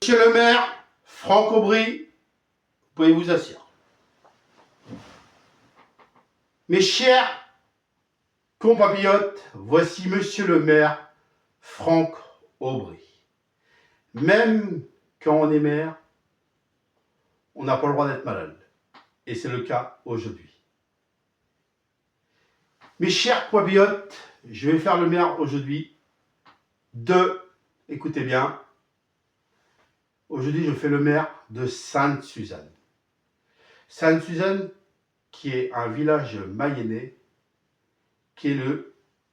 Monsieur le maire, Franck Aubry, vous pouvez vous asseoir. Mes chers compatriotes, voici Monsieur le maire, Franck Aubry. Même quand on est maire, on n'a pas le droit d'être malade. Et c'est le cas aujourd'hui. Mes chers compatriotes, je vais faire le maire aujourd'hui écoutez bien, aujourd'hui je fais le maire de Sainte-Suzanne. Sainte-Suzanne qui est un village mayennais, qui est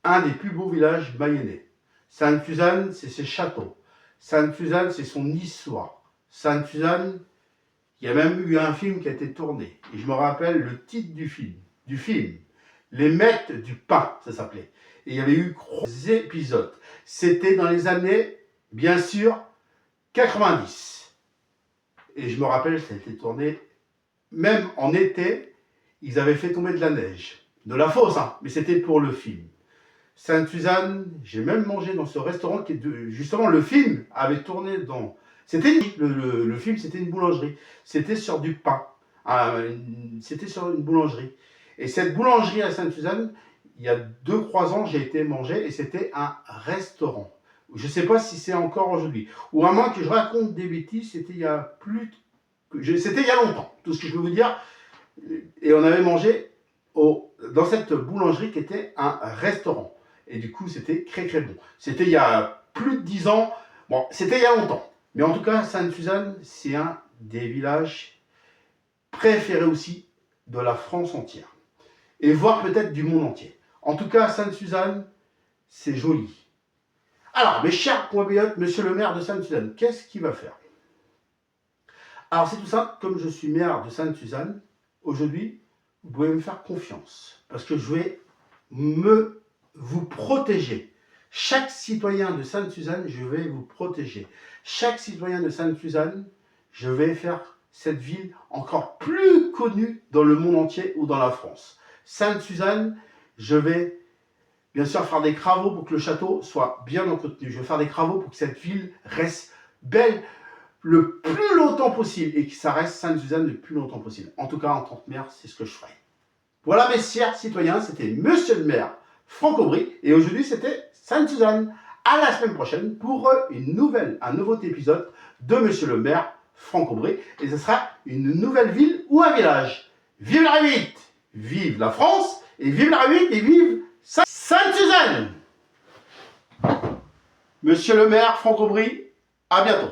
un des plus beaux villages mayennais. Sainte-Suzanne, c'est ses châteaux. Sainte-Suzanne, c'est son histoire. Sainte-Suzanne, il y a même eu un film qui a été tourné. Et je me rappelle le titre du film. Les Maîtres du Pain, ça s'appelait. Et il y avait eu gros épisodes. C'était dans les années, bien sûr, 90. Et je me rappelle, ça a été tourné, même en été, ils avaient fait tomber de la neige. De la fausse, hein, mais c'était pour le film. Sainte-Suzanne, j'ai même mangé dans ce restaurant qui est justement, le film avait tourné dans... C'était le film, c'était une boulangerie. C'était sur du pain. C'était sur une boulangerie. Et cette boulangerie à Sainte-Suzanne, il y a 2-3 ans, j'ai été manger et c'était un restaurant. Je ne sais pas si c'est encore aujourd'hui. Ou à moins que je raconte des bêtises, c'était il y a c'était il y a longtemps, tout ce que je peux vous dire. Et on avait mangé dans cette boulangerie qui était un restaurant. Et du coup, c'était très très bon. C'était il y a plus de 10 ans. Bon, c'était il y a longtemps. Mais en tout cas, Sainte-Suzanne, c'est un des villages préférés aussi de la France entière. Et voire peut-être du monde entier. En tout cas, Sainte-Suzanne, c'est joli. Alors, mes chers compatriotes, monsieur le maire de Sainte-Suzanne, qu'est-ce qu'il va faire? Alors, c'est tout simple, comme je suis maire de Sainte-Suzanne, aujourd'hui, vous pouvez me faire confiance. Parce que je vais vous protéger. Chaque citoyen de Sainte-Suzanne, je vais vous protéger. Chaque citoyen de Sainte-Suzanne, je vais faire cette ville encore plus connue dans le monde entier ou dans la France. Sainte-Suzanne, je vais bien sûr faire des travaux pour que le château soit bien entretenu. Je vais faire des travaux pour que cette ville reste belle le plus longtemps possible et que ça reste Sainte-Suzanne le plus longtemps possible. En tout cas, en tant que maire, c'est ce que je ferai. Voilà mes chers citoyens, c'était monsieur le maire Franck Aubry et aujourd'hui c'était Sainte-Suzanne. À la semaine prochaine pour un nouveau épisode de monsieur le maire Franck Aubry et ce sera une nouvelle ville ou un village. Vive la République, vive la France et vive la République et vive Sainte-Suzanne. Monsieur le maire Franck Aubry, à bientôt.